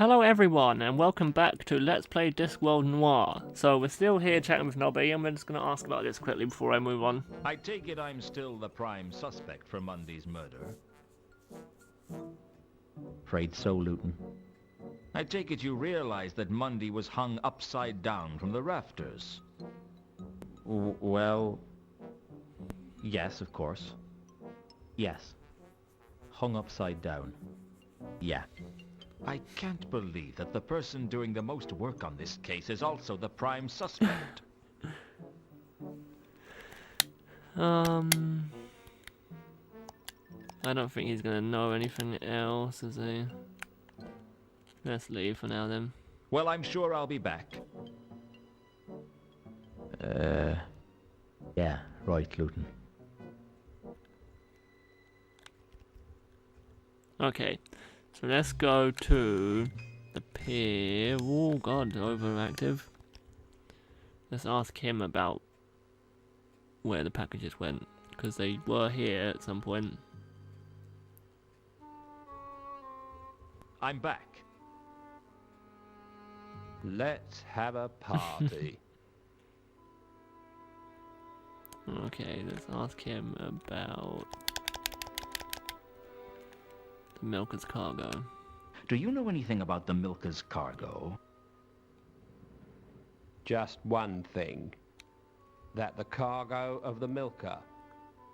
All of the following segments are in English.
Hello everyone, and welcome back to Let's Play Discworld Noir. So we're still here chatting with Nobby, and we're just going to ask about this quickly before I move on. I take it I'm still the prime suspect for Mundy's murder. Afraid so, Luton. I take it you realize that Mundy was hung upside down from the rafters. Well... yes, of course. Yes. Hung upside down. Yeah. I can't believe that the person doing the most work on this case is also the prime suspect. I don't think he's gonna know anything else, is he? Let's leave for now then. Well, I'm sure I'll be back. Yeah, right, Luton. Okay, so let's go to the pier. Oh god, overactive. Let's ask him about where the packages went, because they were here at some point. I'm back. Let's have a party. Okay, let's ask him about the Milker's cargo. Do you know anything about the Milker's cargo? Just one thing. That the cargo of the Milker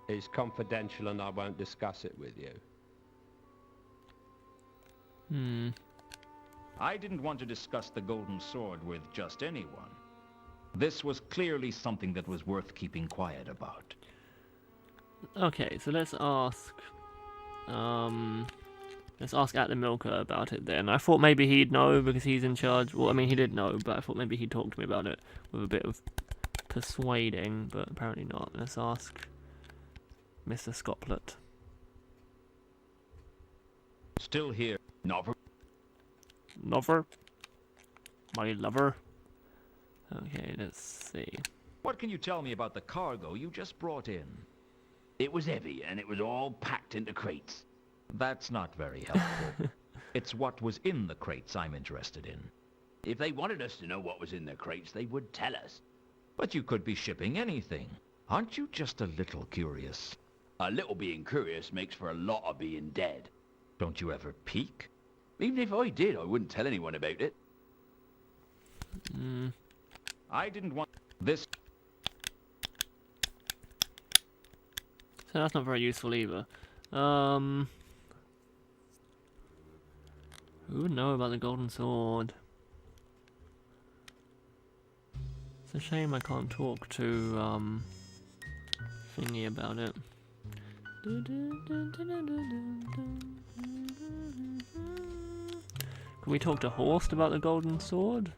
is confidential and I won't discuss it with you. I didn't want to discuss the Golden Sword with just anyone. This was clearly something that was worth keeping quiet about. Okay, so let's ask at the Milker about it then. I thought maybe he'd know because he's in charge. Well, I mean, he did know, but I thought maybe he'd talk to me about it with a bit of persuading, but apparently not. Let's ask Mr. Scotland. Still here. Lover? My lover? Okay, let's see. What can you tell me about the cargo you just brought in? It was heavy, and it was all packed into crates. That's not very helpful. It's what was in the crates I'm interested in. If they wanted us to know what was in the crates, they would tell us. But you could be shipping anything. Aren't you just a little curious? A little being curious makes for a lot of being dead. Don't you ever peek? Even if I did, I wouldn't tell anyone about it. I didn't want this. So that's not very useful either. Who would know about the Golden Sword? It's a shame I can't talk to Thingy about it. Can we talk to Horst about the Golden Sword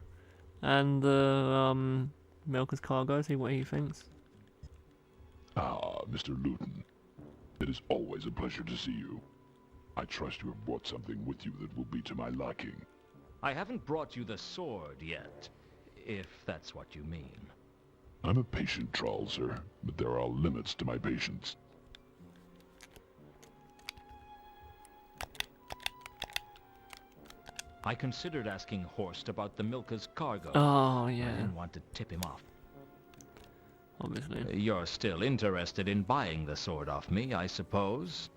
and the Milker's cargo? See what he thinks. Ah, Mr. Luton. It is always a pleasure to see you. I trust you have brought something with you that will be to my liking. I haven't brought you the sword yet, if that's what you mean. I'm a patient troll, sir, but there are limits to my patience. I considered asking Horst about the Milker's cargo. Oh, I yeah, didn't want to tip him off. obviously. You're still interested in buying the sword off me, I suppose?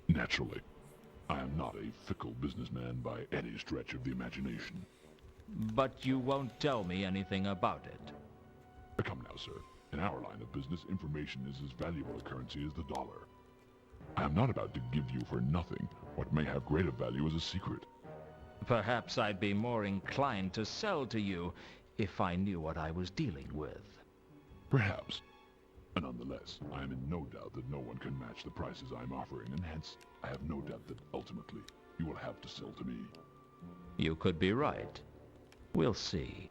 Naturally. I am not a fickle businessman by any stretch of the imagination. But you won't tell me anything about it. Come now, sir. In our line of business, information is as valuable a currency as the dollar. I am not about to give you for nothing what may have greater value as a secret. Perhaps I'd be more inclined to sell to you if I knew what I was dealing with. Perhaps. But nonetheless, I am in no doubt that no one can match the prices I'm offering, and hence, I have no doubt that ultimately, you will have to sell to me. You could be right. We'll see.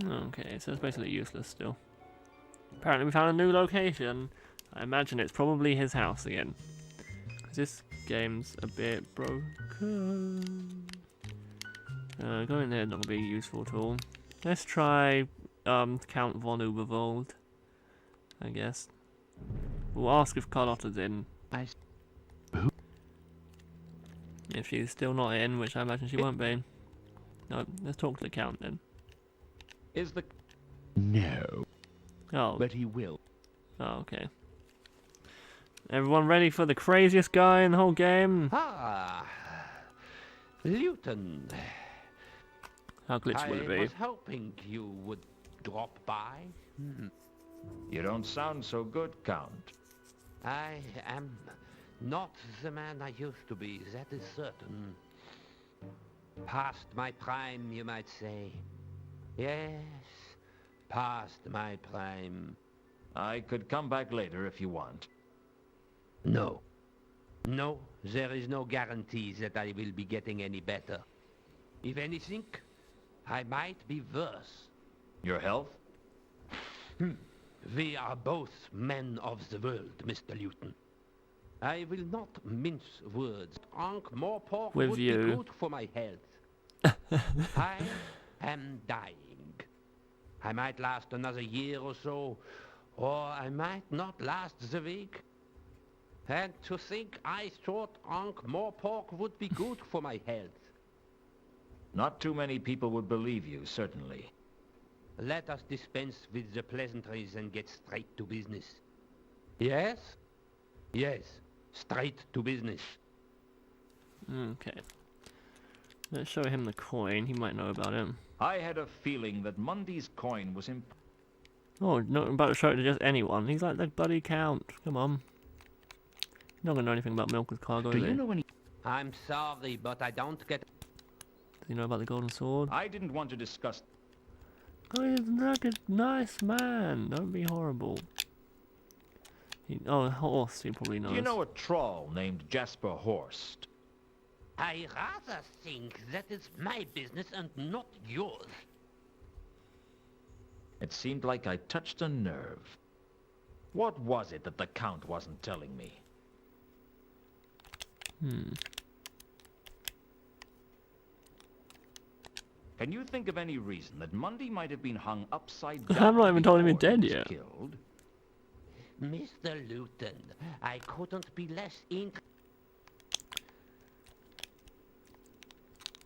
Okay, so it's basically useless still. Apparently we found a new location. I imagine it's probably his house again. Because this game's a bit broken. Going there not going to be useful at all. Let's try Count von Uberwald, I guess. We'll ask if Carlotta's in. If if she's still not in, which I imagine she won't be. No, let's talk to the Count then. Is the... No, Oh, but he will. oh, okay. Everyone ready for the craziest guy in the whole game? Ah, Luton. How glitchy will it I be? was hoping you would drop by. You don't sound so good, Count. I am not the man I used to be, that is certain. Past my prime, you might say. Yes, past my prime. I could come back later if you want. No. No, there is no guarantee that I will be getting any better. If anything, I might be worse. Your health? We are both men of the world, Mr. Luton. I will not mince words. Ankh-Morpork With would you. be good for my health. I am dying. I might last another year or so, or I might not last the week. And to think I thought Ankh-Morpork would be good for my health. Not too many people would believe you, certainly. Let us dispense with the pleasantries and get straight to business. Yes? Yes, straight to business. Okay. Let's show him the coin. He might know about it. I had a feeling that Mundy's coin was Oh, not about to show it to just anyone. He's like the bloody Count. Come on. He's not gonna know anything about Milker's cargo, Do is you he? know any... I'm sorry, but I don't get... Does he know about the golden sword? I didn't want to discuss... Oh, he's like a nice man. Don't be horrible. Oh, a horse, he probably knows. Do you know a troll named Jasper Horst? I rather think that is my business and not yours. It seemed like I touched a nerve. What was it that the Count wasn't telling me? Can you think of any reason that Mundy might have been hung upside down? I'm not even told him he's before dead was yet. Killed? Mr. Luton, I couldn't be less interested.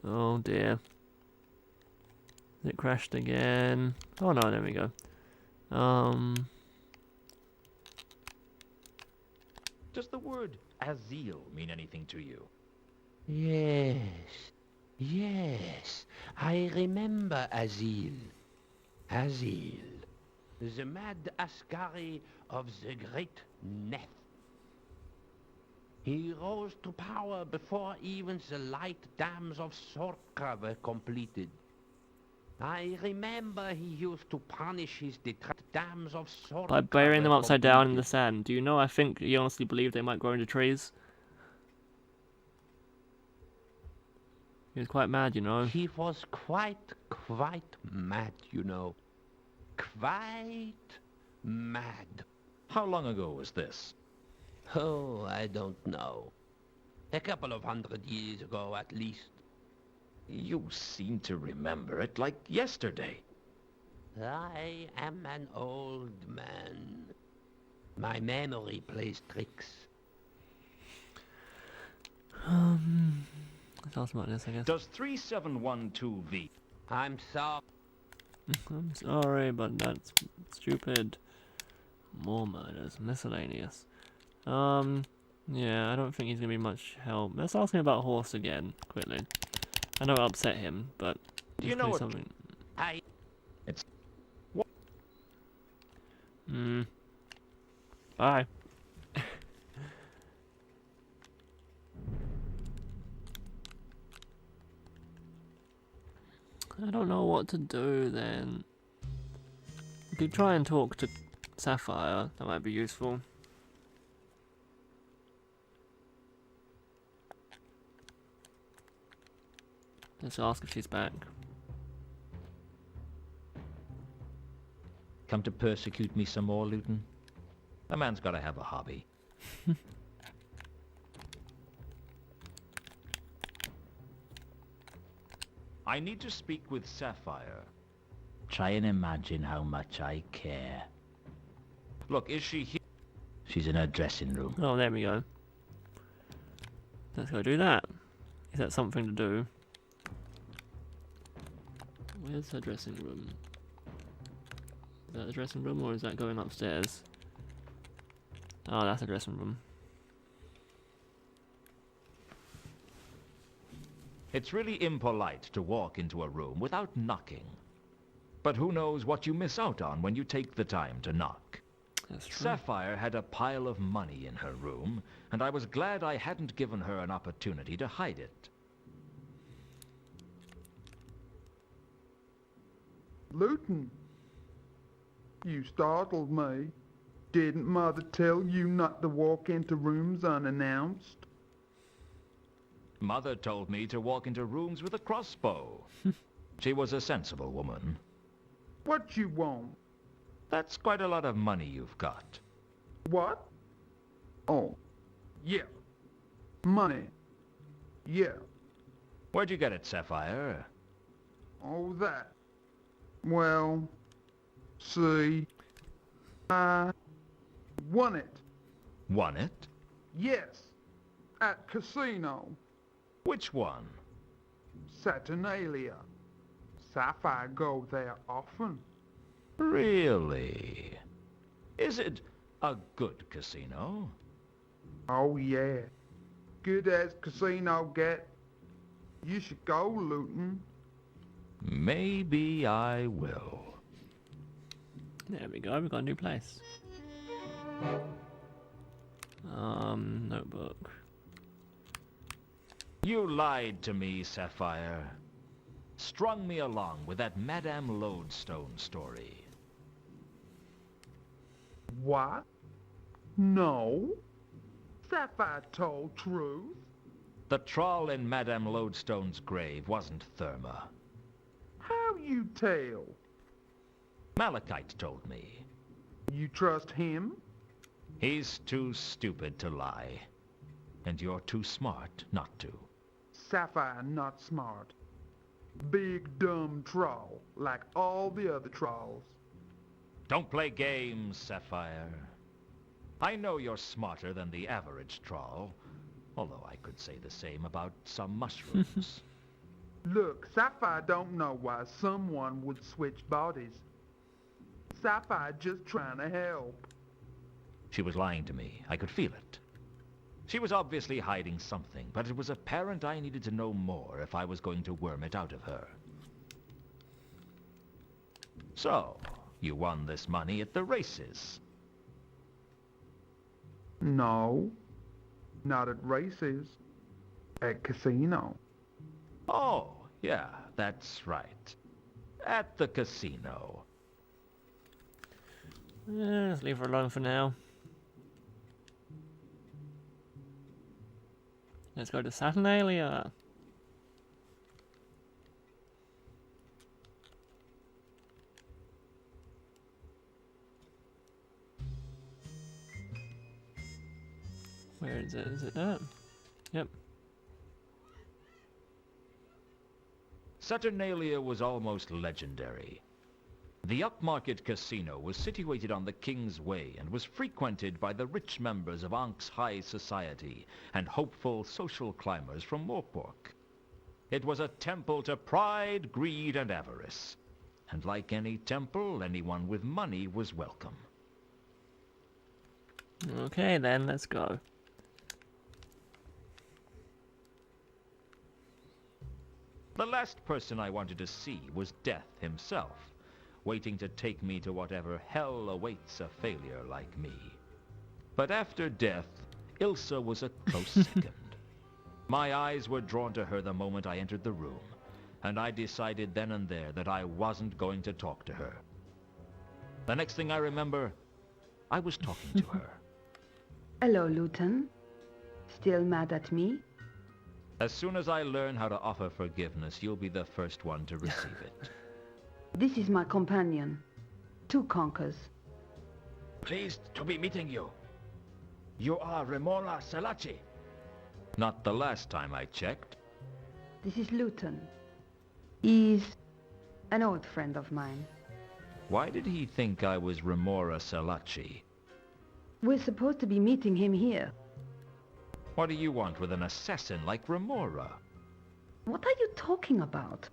Oh dear. It crashed again. Oh no, there we go. Does the word Azil mean anything to you? Yes, yes, I remember Azil. Azil, the mad Ascari of the great Neth. He rose to power before even the light dams of Sorka were completed. I remember he used to punish his detract dams of Sorka By burying them were upside down in the completed. sand. Do you know, I think he honestly believed they might grow into trees. He was quite mad, you know. He was quite mad, you know. Quite mad. How long ago was this? Oh, I don't know. A couple of 100 years ago, at least. You seem to remember it like yesterday. I am an old man. My memory plays tricks. Let's ask him about this, I guess. Does 3712V... I'm sorry. I'm sorry, but that's stupid. More murders. Miscellaneous. Yeah, I don't think he's gonna be much help. Let's ask him about Horse again, quickly. I know it upset him, but Do you there's know clearly what... something. I... It's... Bye. I don't know what to do then. We could try and talk to Sapphire. That might be useful. Let's ask if she's back. Come to persecute me some more, Luton? A man's got to have a hobby. I need to speak with Sapphire. Try and imagine how much I care. Look, is she here? She's in her dressing room. Oh, there we go. Let's go do that. He that's something to do. Where's her dressing room? Is that the dressing room, or is that going upstairs? Oh, that's the dressing room. It's really impolite to walk into a room without knocking. But who knows what you miss out on when you take the time to knock. That's true. Sapphire had a pile of money in her room, and I was glad I hadn't given her an opportunity to hide it. Luton, you startled me. Didn't Mother tell you not to walk into rooms unannounced? Mother told me to walk into rooms with a crossbow. She was a sensible woman. What you want? That's quite a lot of money you've got. What? Oh, yeah. Money. Yeah. Where'd you get it, Sapphire? Oh, that. Well, see, I won it. Won it? Yes, at casino. Which one? Saturnalia. Sapphire go there often. Really? Is it a good casino? Oh, yeah. Good as casino get. You should go, Luton. Maybe I will. There we go, we've got a new place. Notebook. You lied to me, Sapphire. Strung me along with that Madame Lodestone story. What? No. Sapphire told truth. The trawl in Madame Lodestone's grave wasn't Therma. How you tell? Malachite told me. You trust him? He's too stupid to lie. And you're too smart not to. Sapphire not smart. Big dumb troll, like all the other trolls. Don't play games, Sapphire. I know you're smarter than the average troll, although I could say the same about some mushrooms. Look, Sapphire don't know why someone would switch bodies. Sapphire just trying to help. She was lying to me. I could feel it. She was obviously hiding something, but it was apparent I needed to know more if I was going to worm it out of her. So, you won this money at the races. No, not at races. At casino. Oh, yeah, that's right. At the casino. Let's leave her alone for now. Let's go to Saturnalia. Where is it? Is it that? Yep. Saturnalia was almost legendary. The upmarket casino was situated on the King's Way and was frequented by the rich members of Ankh's high society and hopeful social climbers from Morpork. It was a temple to pride, greed, and avarice. And like any temple, anyone with money was welcome. Okay then, let's go. The last person I wanted to see was Death himself, waiting to take me to whatever hell awaits a failure like me. But after Death, Ilsa was a close second. My eyes were drawn to her the moment I entered the room, and I decided then and there that I wasn't going to talk to her. The next thing I remember, I was talking to her. Hello, Luton. Still mad at me? As soon as I learn how to offer forgiveness, you'll be the first one to receive it. This is my companion. Two conkers. Pleased to be meeting you. You are Remora Salachi. Not the last time I checked. This is Luton. He's an old friend of mine. Why did he think I was Remora Salachi? We're supposed to be meeting him here. What do you want with an assassin like Remora? What are you talking about?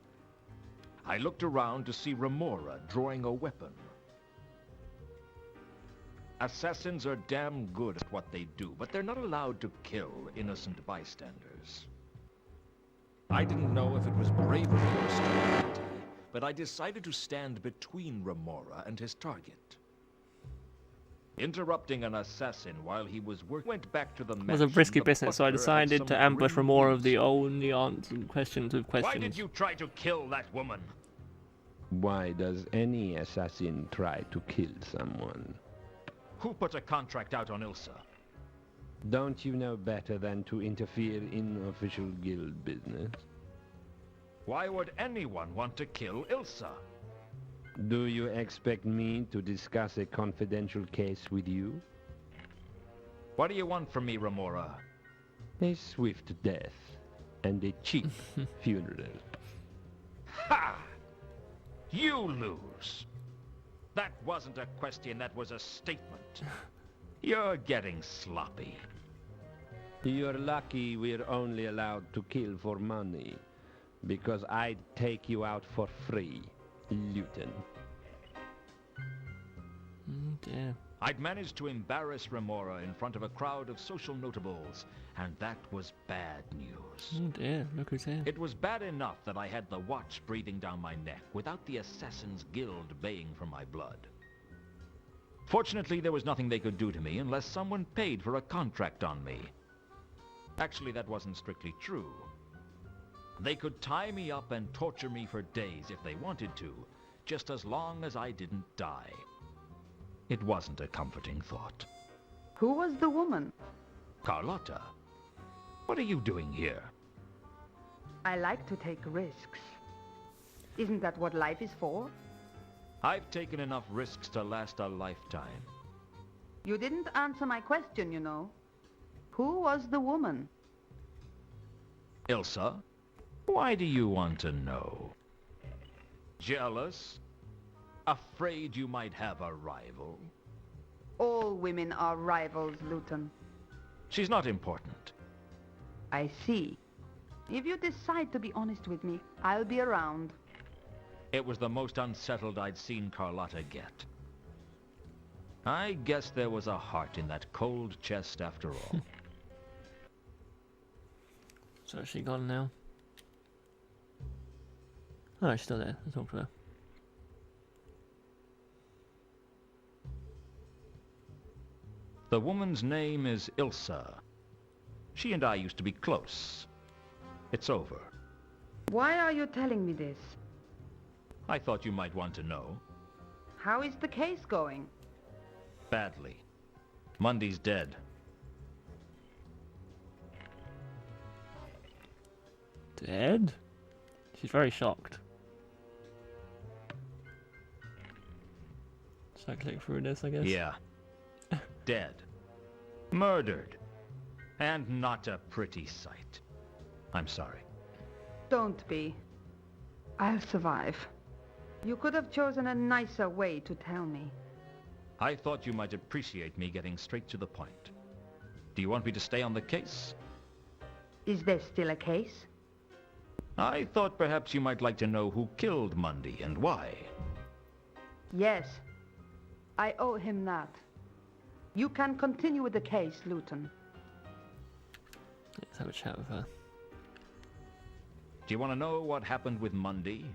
I looked around to see Remora drawing a weapon. Assassins are damn good at what they do, but they're not allowed to kill innocent bystanders. I didn't know if it was bravery or stupidity, but I decided to stand between Remora and his target. Interrupting an assassin while he was working went back to the It was a risky business, so I decided to ambush for more of the only questions with questions. Why did you try to kill that woman? Why does any assassin try to kill someone? Who put a contract out on Ilsa? Don't you know better than to interfere in official guild business? Why would anyone want to kill Ilsa? Do you expect me to discuss a confidential case with you? What do you want from me, Remora? A swift death and a cheap funeral. Ha! You lose. That wasn't a question, that was a statement. You're getting sloppy. You're lucky we're only allowed to kill for money, because I'd take you out for free, Luton. Dear. I'd managed to embarrass Remora in front of a crowd of social notables, and that was bad news. Oh dear, look who's here. It was bad enough that I had the watch breathing down my neck without the Assassin's Guild baying for my blood. Fortunately, there was nothing they could do to me unless someone paid for a contract on me. Actually, that wasn't strictly true. They could tie me up and torture me for days if they wanted to, just as long as I didn't die. It wasn't a comforting thought. Who was the woman? Carlotta, what are you doing here? I like to take risks. Isn't that what life is for? I've taken enough risks to last a lifetime. You didn't answer my question, you know. Who was the woman? Ilsa, why do you want to know? Jealous? Afraid you might have a rival? All women are rivals, Luton. She's not important. I see. If you decide to be honest with me, I'll be around. It was the most unsettled I'd seen Carlotta get. I guess there was a heart in that cold chest after all. So is she gone now? Oh, she's still there. Let's talk to her. The woman's name is Ilsa. She and I used to be close. It's over. Why are you telling me this? I thought you might want to know. How is the case going? Badly. Mundy's dead. Dead? She's very shocked. Should I click through this, I guess? Yeah. Dead. Murdered. And not a pretty sight. I'm sorry. Don't be. I'll survive. You could have chosen a nicer way to tell me. I thought you might appreciate me getting straight to the point. Do you want me to stay on the case? Is there still a case? I thought perhaps you might like to know who killed Mundy and why. Yes. I owe him that. You can continue with the case, Luton. Let's have a chat with her. Do you want to know what happened with Mundy?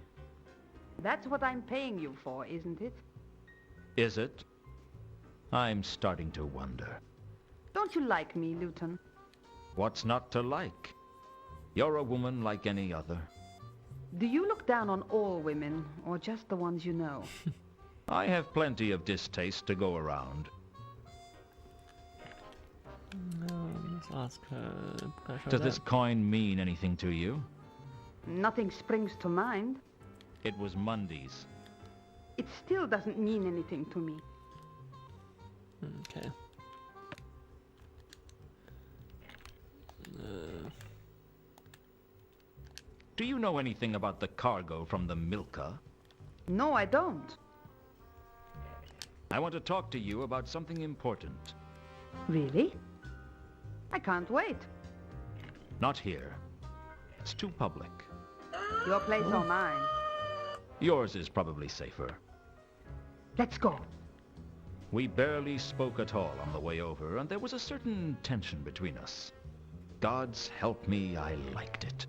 That's what I'm paying you for, isn't it? Is it? I'm starting to wonder. Don't you like me, Luton? What's not to like? You're a woman like any other. Do you look down on all women, or just the ones you know? I have plenty of distaste to go around. Let's ask her. Can I show Does that? this coin mean anything to you? Nothing springs to mind. It was Mundy's. It still doesn't mean anything to me. Okay. Do you know anything about the cargo from the Milka? No, I don't. I want to talk to you about something important. Really? I can't wait. Not here. It's too public. Your place or mine? Yours is probably safer. Let's go. We barely spoke at all on the way over, and there was a certain tension between us. God's help me, I liked it.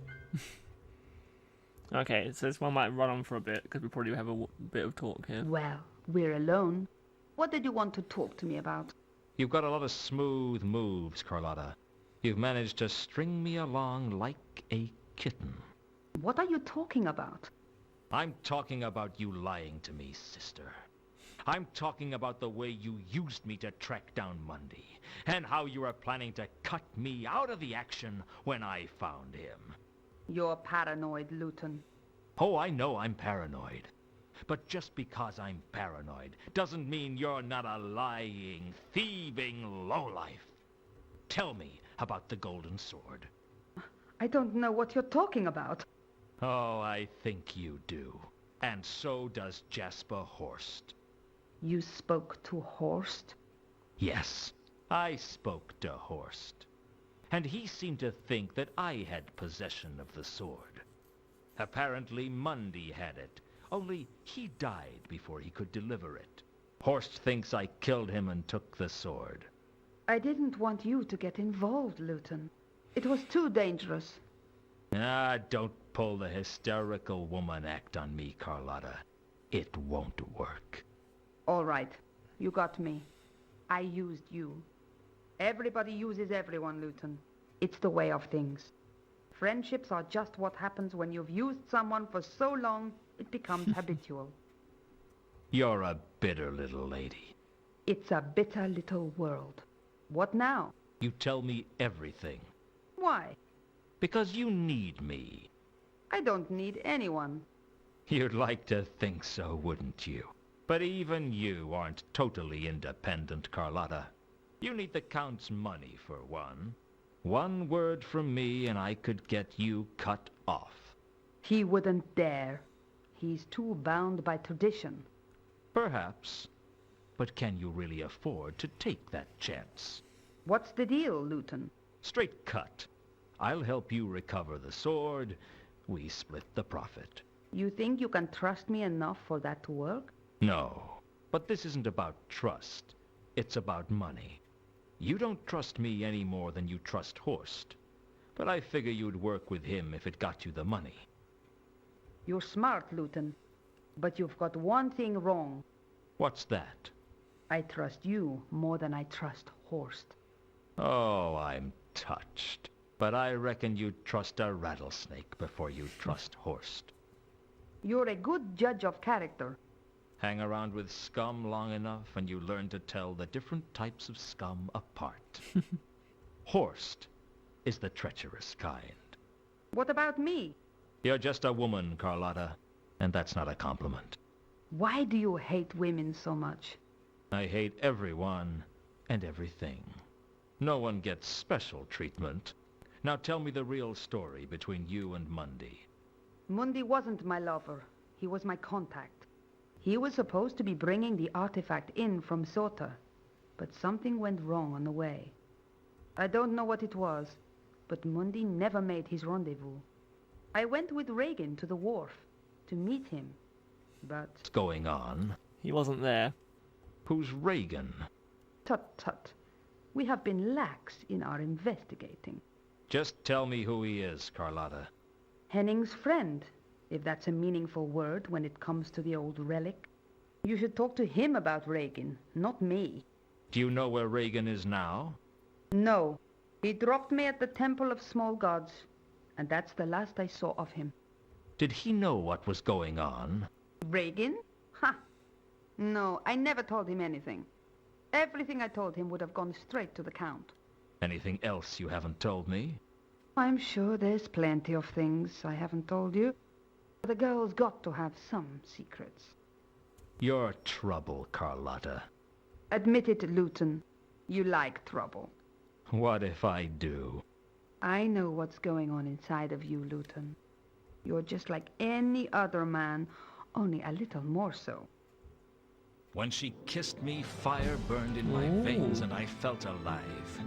Okay, so this one might run on for a bit, because we probably have a bit of talk here. Well, we're alone. What did you want to talk to me about? You've got a lot of smooth moves, Carlotta. You've managed to string me along like a kitten. What are you talking about? I'm talking about you lying to me, sister. I'm talking about the way you used me to track down Mundy, and how you were planning to cut me out of the action when I found him. You're paranoid, Luton. Oh, I know I'm paranoid. But just because I'm paranoid doesn't mean you're not a lying, thieving lowlife. Tell me about the golden sword. I don't know what you're talking about. Oh, I think you do. And so does Jasper Horst. You spoke to Horst? Yes, I spoke to Horst. And he seemed to think that I had possession of the sword. Apparently Mundy had it, only he died before he could deliver it. Horst thinks I killed him and took the sword. I didn't want you to get involved, Luton. It was too dangerous. Ah, don't pull the hysterical woman act on me, Carlotta. It won't work. All right, you got me. I used you. Everybody uses everyone, Luton. It's the way of things. Friendships are just what happens when you've used someone for so long, it becomes habitual. You're a bitter little lady. It's a bitter little world. What now? You tell me everything. Why? Because you need me. I don't need anyone. You'd like to think so, wouldn't you? But even you aren't totally independent, Carlotta. You need the Count's money, for one. One word from me and I could get you cut off. He wouldn't dare. He's too bound by tradition. Perhaps. But can you really afford to take that chance? What's the deal, Luton? Straight cut. I'll help you recover the sword. We split the profit. You think you can trust me enough for that to work? No. But this isn't about trust. It's about money. You don't trust me any more than you trust Horst. But I figure you'd work with him if it got you the money. You're smart, Luton. But you've got one thing wrong. What's that? I trust you more than I trust Horst. Oh, I'm touched. But I reckon you'd trust a rattlesnake before you'd trust Horst. You're a good judge of character. Hang around with scum long enough and you learn to tell the different types of scum apart. Horst is the treacherous kind. What about me? You're just a woman, Carlotta, and that's not a compliment. Why do you hate women so much? I hate everyone and everything. No one gets special treatment. Now tell me the real story between you and Mundy. Mundy wasn't my lover. He was my contact. He was supposed to be bringing the artifact in from Sota, but something went wrong on the way. I don't know what it was, but Mundy never made his rendezvous. I went with Reagan to the wharf to meet him, but... What's going on? He wasn't there. Who's Reagan? Tut tut. We have been lax in our investigating. Just tell me who he is, Carlotta. Henning's friend, if that's a meaningful word when it comes to the old relic. You should talk to him about Reagan, not me. Do you know where Reagan is now? No. He dropped me at the Temple of Small Gods, and that's the last I saw of him. Did he know what was going on? Reagan? Ha! No, I never told him anything. Everything I told him would have gone straight to the Count. Anything else you haven't told me? I'm sure there's plenty of things I haven't told you. The girl's got to have some secrets. You're trouble, Carlotta. Admit it, Luton. You like trouble. What if I do? I know what's going on inside of you, Luton. You're just like any other man, only a little more so. When she kissed me, fire burned in my veins and I felt alive.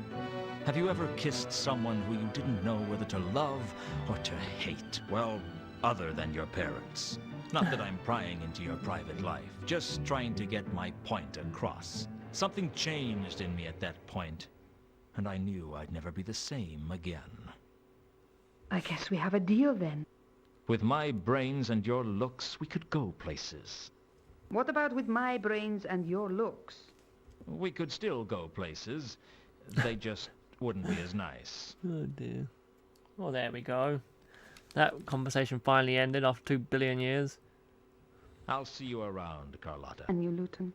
Have you ever kissed someone who you didn't know whether to love or to hate? Well, other than your parents. Not that I'm prying into your private life, just trying to get my point across. Something changed in me at that point, and I knew I'd never be the same again. I guess we have a deal then. With my brains and your looks, we could go places. What about with my brains and your looks? We could still go places. They just wouldn't be as nice. Oh dear. Well, there we go. That conversation finally ended after 2 billion years. I'll see you around, Carlotta. And you, Luton?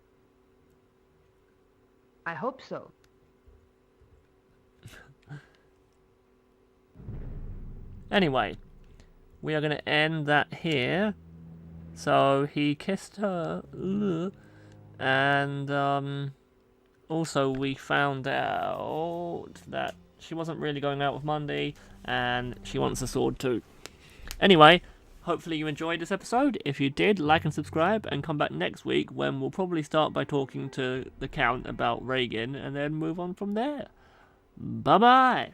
I hope so. Anyway, we are going to end that here. So he kissed her, and also we found out that she wasn't really going out with Monday, and she wants a sword too. Anyway, hopefully you enjoyed this episode. If you did, like and subscribe, and come back next week when we'll probably start by talking to the Count about Reagan, and then move on from there. Bye bye!